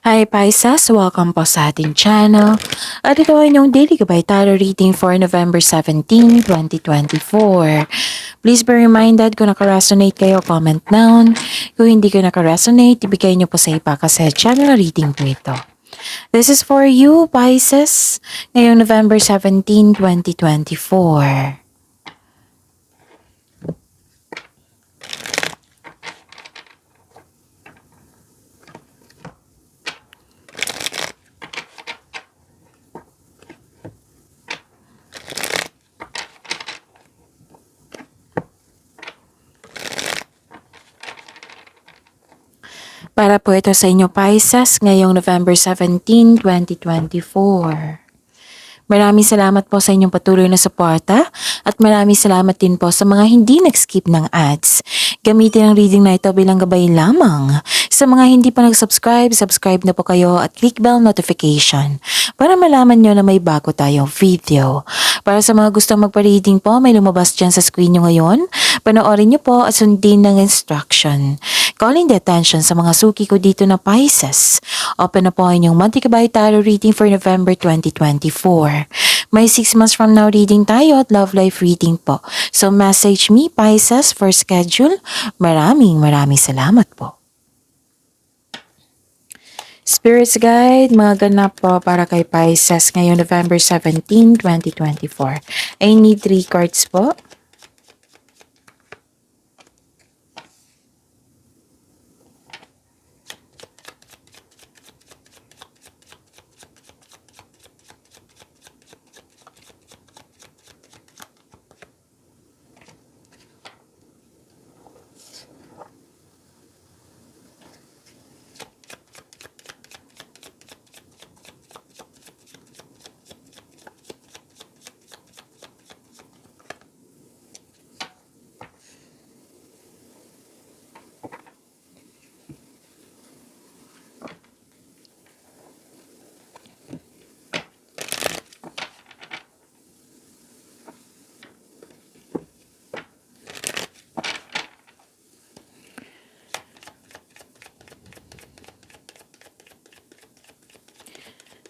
Hi Pisces! Welcome po sa ating channel. At ito ay inyong daily gabay tarot reading for November 17, 2024. Please be reminded kung naka-resonate kayo, comment down. Kung hindi ko naka-resonate, ibigay niyo po sa iba kasi channel reading po ito. This is for you, Pisces, ngayong November 17, 2024. Para po ito sa inyo, Pisces, ngayong November 17, 2024. Maraming salamat po sa inyong patuloy na suporta at maraming salamat din po sa mga hindi nag-skip ng ads. Gamitin ang reading na ito bilang gabay lamang. Sa mga hindi pa nag-subscribe, subscribe na po kayo at click bell notification para malaman nyo na may bago tayong video. Para sa mga gustong magpa-reading po, may lumabas dyan sa screen nyo ngayon. Panoorin nyo po at sundin ng instruction. Calling the attention sa mga suki ko dito na Pisces. Open na po ang inyong monthly gabay tarot reading for November 2024. May 6 months from now reading tayo at love life reading po. So message me Pisces for schedule. Maraming salamat po. Spirits Guide, mga ganap po para kay Pisces ngayong November 17, 2024. I need 3 cards po.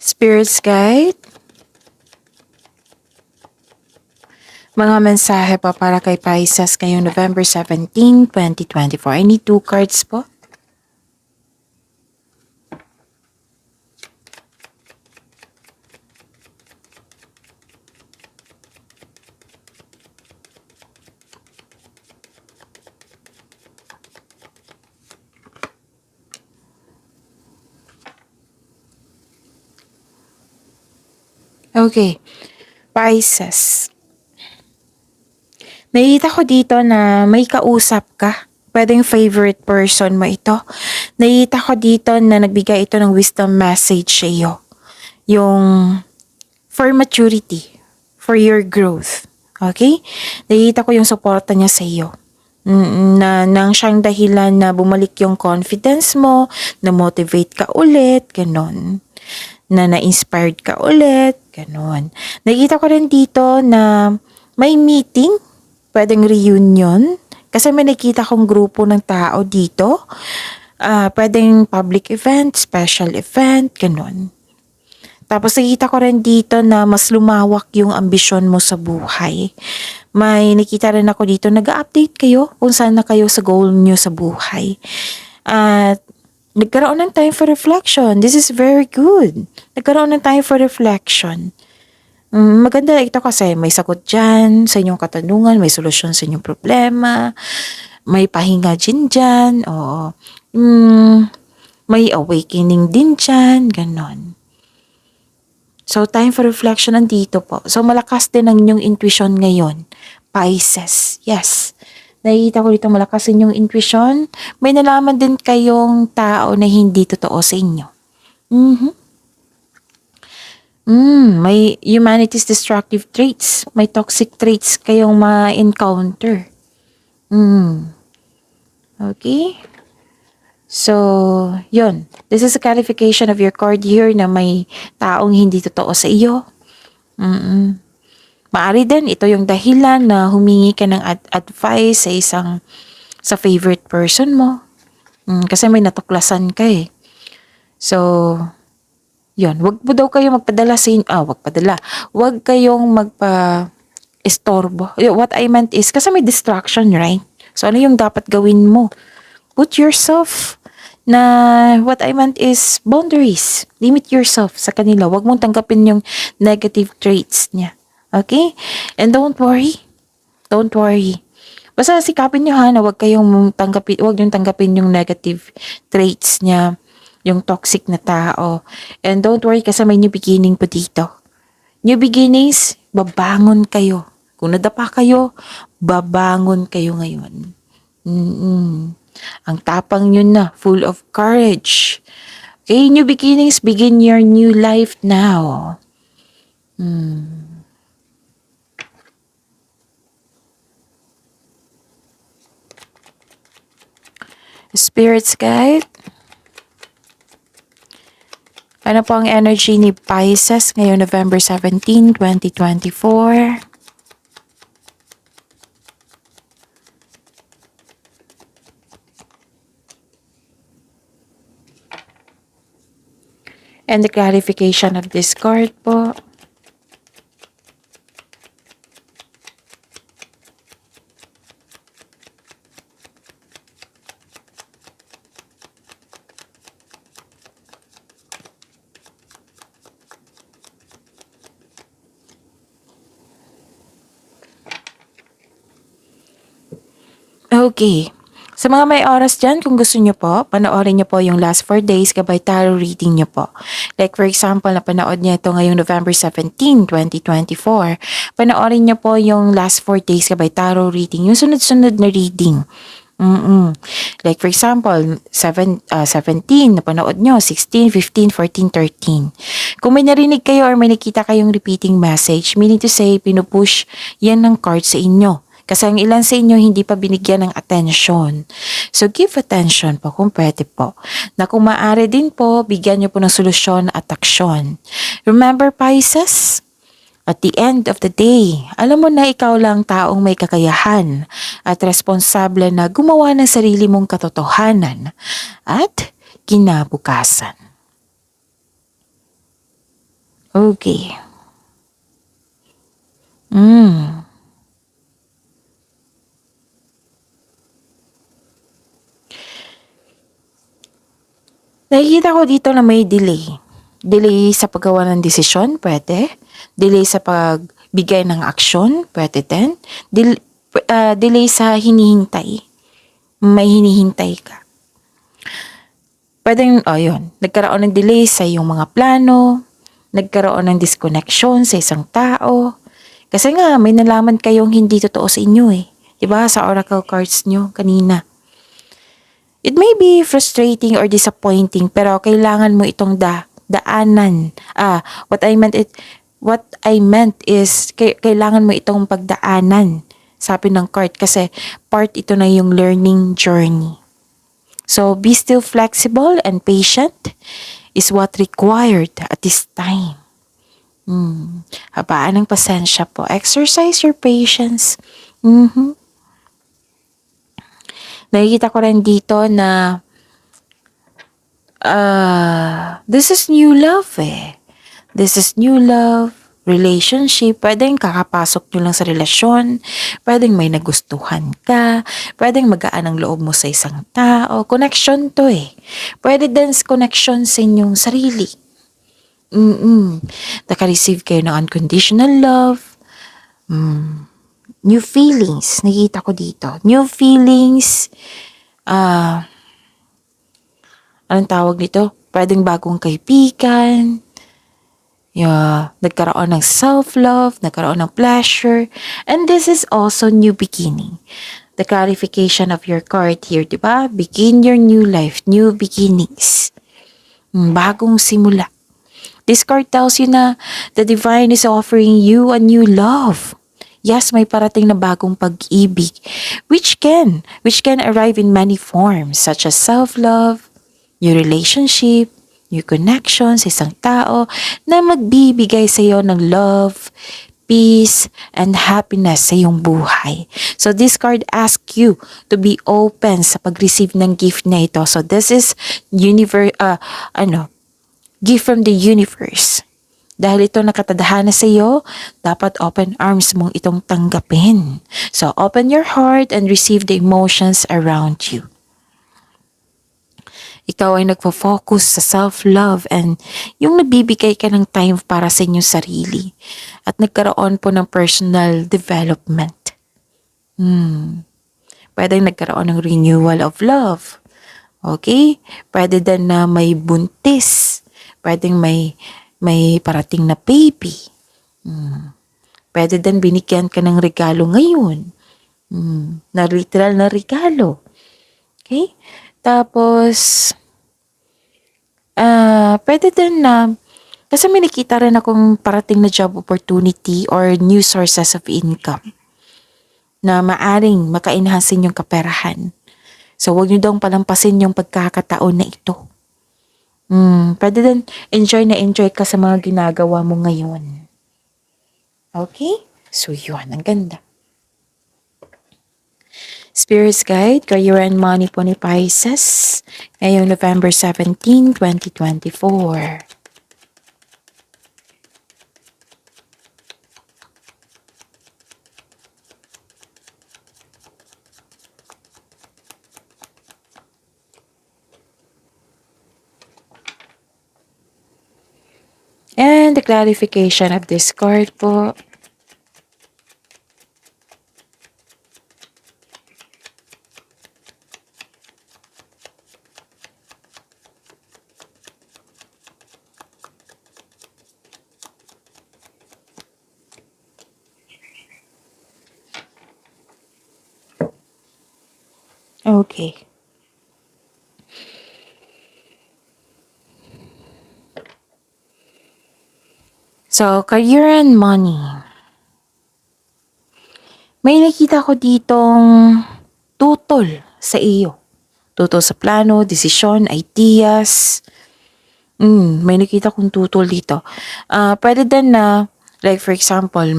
Spirits Guide, mga mensahe pa para kay Pisces ngayong November 17, 2024. I need 2 cards po. Okay, Pisces. Nakita ko dito na may kausap ka. Pwedeng favorite person mo ito. Nakita ko dito na nagbigay ito ng wisdom message sa iyo. Yung for maturity, for your growth. Okay? Nakita ko yung suporta niya sa iyo. Nang siyang dahilan na bumalik yung confidence mo, na motivate ka ulit, ganon. Na-inspired ka ulit, ganon. Nakita ko rin dito na may meeting, pwedeng reunion, kasi may nakita kong grupo ng tao dito. Pwedeng public event, special event, ganon. Tapos nakita ko rin dito na mas lumawak yung ambisyon mo sa buhay. May nakita rin ako dito, nag-update kayo kung saan na kayo sa goal nyo sa buhay. At nagkaroon ng time for reflection. This is very good. Nagkaroon ng time for reflection. Maganda ito kasi may sagot dyan sa inyong katanungan, may solusyon sa inyong problema, may pahinga din dyan, o may awakening din dyan, ganon. So, time for reflection nandito po. So, malakas din ang inyong intuition ngayon. Pisces, yes. Nakikita ko dito malakas inyong intuition. May nalaman din kayong tao na hindi totoo sa inyo. May humanity's destructive traits. May toxic traits kayong ma-encounter. Okay? So, yun. This is a clarification of your card here na may taong hindi totoo sa iyo. Maari din, ito yung dahilan na humingi ka ng advice sa favorite person mo. Kasi may natuklasan ka eh. So, yun. Wag mo daw kayo magpadala sa wag padala. Wag kayong istorbo. What I meant is, kasi may distraction, right? So, ano yung dapat gawin mo? Put yourself what I meant is boundaries. Limit yourself sa kanila. Wag mong tanggapin yung negative traits niya. Okay? And don't worry. Don't worry. Basta sikapin nyo na wag yung tanggapin yung negative traits niya, yung toxic na tao. And don't worry kasi may new beginning po dito. New beginnings, babangon kayo. Kung nadapa kayo, babangon kayo ngayon. Ang tapang yun na, full of courage. Okay, new beginnings, begin your new life now. Spirits guide. Ano po ang energy ni Pisces ngayong November 17, 2024? And the clarification of this card po. Okay. Sa mga may oras dyan, kung gusto nyo po, panoorin nyo po yung last 4 days kabay tarot reading nyo po. Like for example, napanood niya ito ngayong November 17, 2024. Panoorin nyo po yung last 4 days kabay tarot reading, yung sunod-sunod na reading. Like for example, 17, napanood nyo, 16, 15, 14, 13. Kung may narinig kayo or may nakita kayong repeating message, meaning to say, pinupush yan ng card sa inyo. Kasi ang ilan sa inyo hindi pa binigyan ng attention. So give attention po kung pwede po. Na kung maaari din po, bigyan nyo po ng solusyon at aksyon. Remember Pisces? At the end of the day, alam mo na ikaw lang taong may kakayahan at responsable na gumawa ng sarili mong katotohanan at kinabukasan. Okay. Nakikita ko dito na may delay. Delay sa paggawa ng desisyon, pwede. Delay sa pagbigay ng aksyon, pwede din. Delay sa hinihintay. May hinihintay ka. Pwedeng, yun. Nagkaroon ng delay sa iyong mga plano. Nagkaroon ng disconnection sa isang tao. Kasi nga, may nalaman kayong hindi totoo sa inyo eh. Diba? Sa oracle cards nyo kanina. It may be frustrating or disappointing pero kailangan mo itong daanan. What I meant is kailangan mo itong pagdaanan. Sabi ng card kasi part ito na yung learning journey. So be still flexible and patient is what required at this time. Habaan ng pasensya po. Exercise your patience. Nakikita ko rin dito na this is new love eh. This is new love, relationship. Pwedeng kakapasok nyo lang sa relasyon. Pwedeng may nagustuhan ka. Pwedeng magaan ang loob mo sa isang tao. Connection to eh. Pwede din connection sa inyong sarili. Naka-receive kayo ng unconditional love. New feelings, nakita ko dito. New feelings, anong tawag dito? Pwedeng bagong kaibigan, nagkaroon ng self-love, nagkaroon ng pleasure, and this is also new beginning. The clarification of your card here, diba? Begin your new life, new beginnings. Bagong simula. This card tells you na the divine is offering you a new love. Yes, may parating na bagong pag-ibig, which can arrive in many forms, such as self-love, new relationship, new connection sa isang tao na magbibigay sa iyo ng love, peace, and happiness sa iyong buhay. So this card asks you to be open sa pag-receive ng gift na ito. So this is gift from the universe. Dahil ito nakatadhana sa iyo, dapat open arms mong itong tanggapin. So open your heart and receive the emotions around you. Ikaw ay nagfo-focus sa self-love and yung nagbibigay ka ng time para sa inyong sarili at nagkaroon po ng personal development. Pwedeng nagkaroon ng renewal of love. Okay? Pwede din na may buntis. Pwedeng may parating na baby. Pwede din binigyan ka ng regalo ngayon. Na literal na regalo. Okay? Tapos, pwede din na, kasi may nakita rin akong parating na job opportunity or new sources of income na maaring maka-enhance yung kaperahan. So, huwag nyo daw palampasin yung pagkakataon na ito. Pwede din enjoy ka sa mga ginagawa mo ngayon. Okay? So, yun. Ang ganda. Spirit's Guide, Career and Money po ni Pisces, ngayong November 17, 2024. And the clarification of this card po. Okay. So, career and money. May nakita ko ditong tutol sa iyo. Tutol sa plano, desisyon, ideas. May nakita kong tutol dito. Pwede din na, like for example,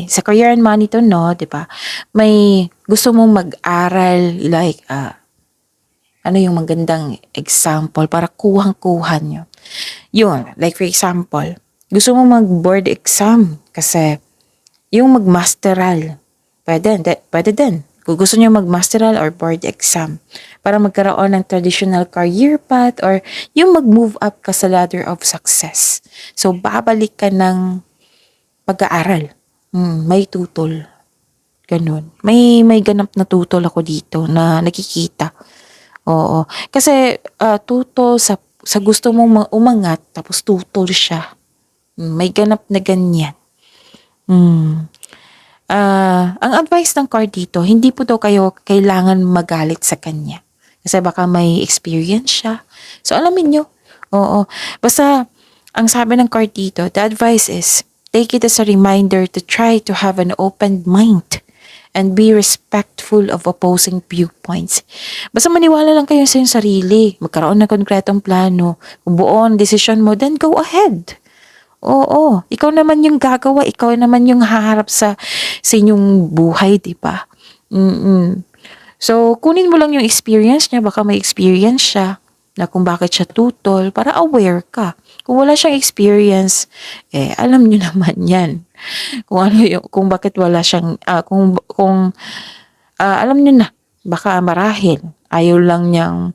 sa career and money to, no, di ba? May gusto mong mag-aral, like, ano yung magandang example para kuhang-kuha nyo. Yun, like for example, gusto mo mag-board exam kasi yung mag-masteral, pwede din. Kung gusto nyo mag-masteral or board exam para magkaroon ng traditional career path or yung mag-move up ka sa ladder of success. So, babalik ka ng pag-aaral. May tutol. Ganun. May ganap na tutol ako dito na nakikita. Oo. Kasi tutol sa gusto mong umangat tapos tutol siya. May ganap na ganyan. Ang advice ng card dito, hindi po daw kayo kailangan magalit sa kanya. Kasi baka may experience siya. So, alamin nyo. Oo. Basta, ang sabi ng card dito, the advice is, take it as a reminder to try to have an open mind and be respectful of opposing viewpoints. Basta maniwala lang kayo sa iyong sarili. Magkaroon ng konkretong plano. Kung buo ang desisyon mo, then go ahead. Oo, ikaw naman yung gagawa, ikaw naman yung haharap sa inyong buhay, di ba? So, kunin mo lang yung experience niya, baka may experience siya na kung bakit siya tutol, para aware ka. Kung wala siyang experience, alam niyo naman yan. Kung bakit wala siyang, alam niyo na, baka marahil, ayaw lang niyang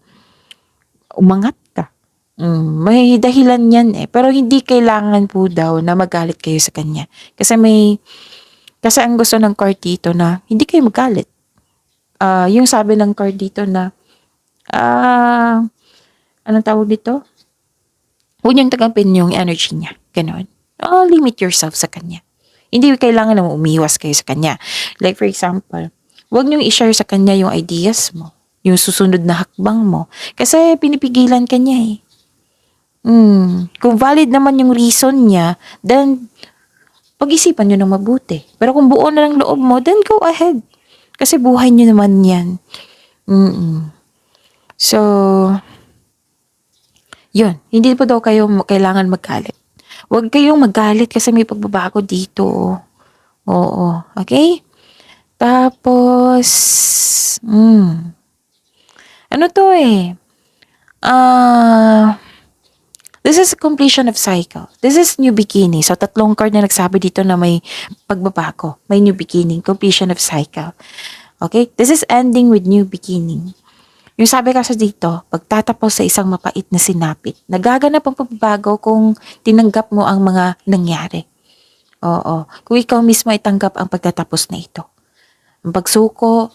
umangat ka. May dahilan yan pero hindi kailangan po daw na magalit kayo sa kanya. Kasi ang gusto ng card dito na hindi kayo magalit. Yung sabi ng card dito na, anong tawag dito? Huwag niyong tagampin yung energy niya. Ganon. Limit yourself sa kanya. Hindi kailangan na umiwas kayo sa kanya. Like for example, huwag niyong i-share sa kanya yung ideas mo. Yung susunod na hakbang mo. Kasi pinipigilan ka niya Kung valid naman yung reason niya, then pag-isipan nyo ng mabuti. Pero kung buo na ng loob mo, then go ahead. Kasi buhay nyo naman yan. So, yun. Hindi po daw kayo kailangan magalit. Huwag kayong magalit kasi may pagbabago dito. Oo, okay? Tapos, ano to eh? Ah, this is completion of cycle. This is new beginning. So, tatlong card na nagsabi dito na may pagbabago. May new beginning, completion of cycle. Okay? This is ending with new beginning. Yung sabi kasi dito, pagtatapos sa isang mapait na sinapit, nagaganap ang pagbabago kung tinanggap mo ang mga nangyari. Oo. Kung ikaw mismo ay tanggap ang pagtatapos na ito. Ang pagsuko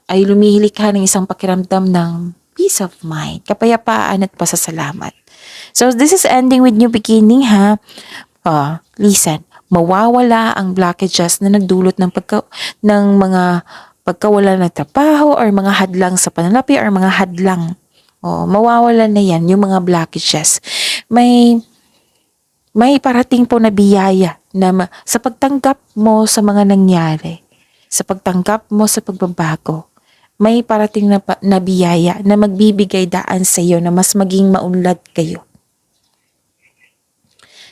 ay lumihilikha ng isang pakiramdam ng peace of mind, kapayapaan at pasasalamat. So, this is ending with new beginning, ha? Listen, mawawala ang blockages na nagdulot ng mga pagkawala ng trabaho or mga hadlang sa pananalapi or mga hadlang. Mawawala na yan, yung mga blockages. May parating po na biyaya na sa pagtanggap mo sa mga nangyari, sa pagtanggap mo sa pagbabago, may parating na biyaya na magbibigay daan sa iyo na mas maging maunlad kayo.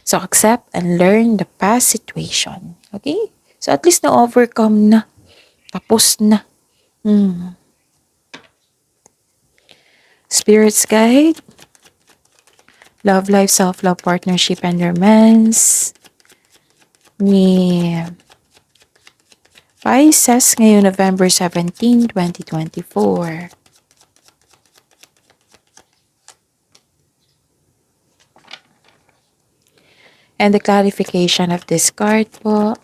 So, accept and learn the past situation. Okay? So, at least na-overcome na. Tapos na. Spirit's Guide. Love life, self-love, partnership, and romance. Ni Pisces ngayon November 17, 2024. And the clarification of this card po.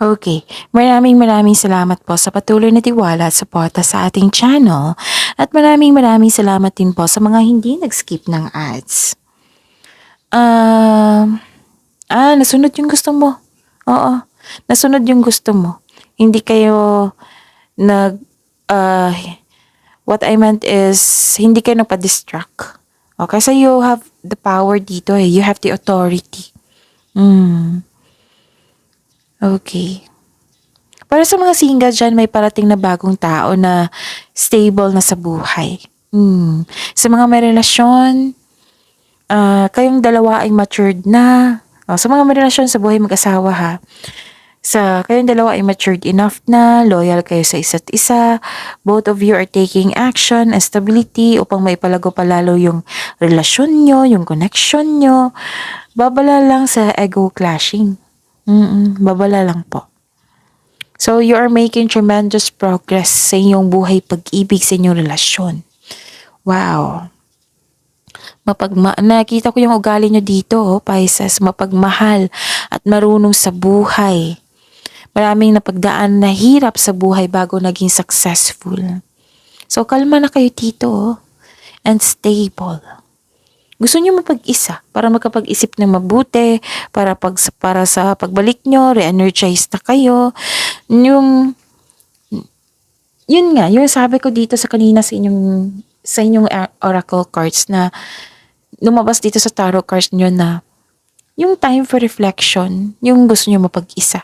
Okay, maraming salamat po sa patuloy na tiwala at suporta sa ating channel at maraming salamat din po sa mga hindi nag-skip ng ads. Nasunod yung gusto mo. Oo, nasunod yung gusto mo. Hindi kayo what I meant is, hindi kayo nagpa-distract. Okay, so you have the power dito eh. You have the authority. Okay. Para sa mga single dyan, may parating na bagong tao na stable na sa buhay. Sa mga may relasyon, kayong dalawa ay matured na. Sa mga may relasyon sa buhay mag-asawa ha. Kayong dalawa ay matured enough na, loyal kayo sa isa't isa. Both of you are taking action and stability upang maipalago palalo yung relasyon nyo, yung connection nyo. Babala lang sa ego clashing. Babala lang po. So, you are making tremendous progress sa inyong buhay pag-ibig sa inyong relasyon. Wow. Nakita ko yung ugali nyo dito, Pisces. Mapagmahal at marunong sa buhay. Maraming napagdaan na hirap sa buhay bago naging successful. So, kalma na kayo dito, and stable. Gusto niyo mapag-isa para makapag-isip ng mabuti, para sa pagbalik nyo, re-energize na kayo. Yun nga, yung sabi ko dito sa kanina sa inyong oracle cards na lumabas dito sa tarot cards nyo na yung time for reflection, yung gusto nyo mapag-isa.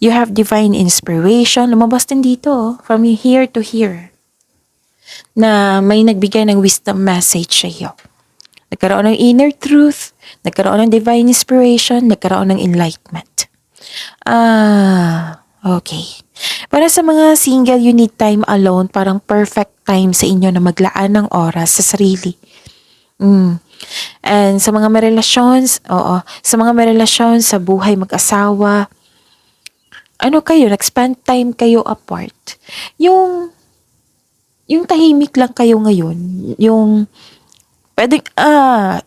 You have divine inspiration, lumabas din dito from here to here na may nagbigay ng wisdom message sa iyo. Nagkaroon ng inner truth, nagkaroon ng divine inspiration, nagkaroon ng enlightenment. Okay. Para sa mga single, you need time alone, parang perfect time sa inyo na maglaan ng oras sa sarili. And sa mga may relations, sa mga may relasyon, sa buhay mag-asawa, nag-spend time kayo apart. Yung tahimik lang kayo ngayon,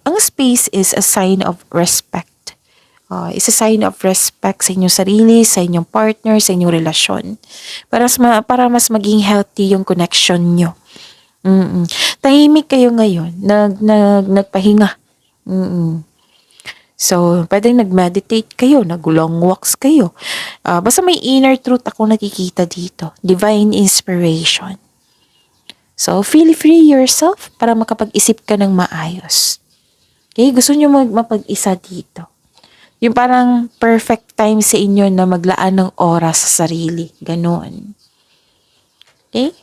ang space is a sign of respect. It's a sign of respect sa inyong sarili, sa inyong partner, sa inyong relasyon. Para mas maging healthy yung connection nyo. Tahimik kayo ngayon, nagpahinga. So, pwedeng nag-meditate kayo, nag-long walks kayo. Basta may inner truth ako nakikita dito. Divine inspiration. So, feel free yourself para makapag-isip ka ng maayos. Okay? Gusto nyo mapag-isa dito. Yung parang perfect time sa inyo na maglaan ng oras sa sarili. Ganon. Okay?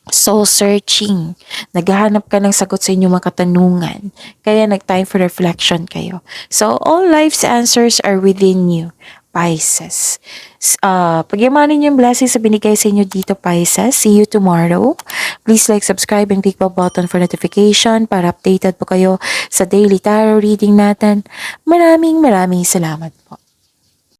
Soul searching. Naghahanap ka ng sagot sa inyong mga katanungan. Kaya nag-time for reflection kayo. So, all life's answers are within you. Pisces. Pagyamanin yung blessings sa binigay sa inyo dito, Pisces. See you tomorrow. Please like, subscribe, and click the button for notification para updated po kayo sa daily tarot reading natin. Maraming salamat po.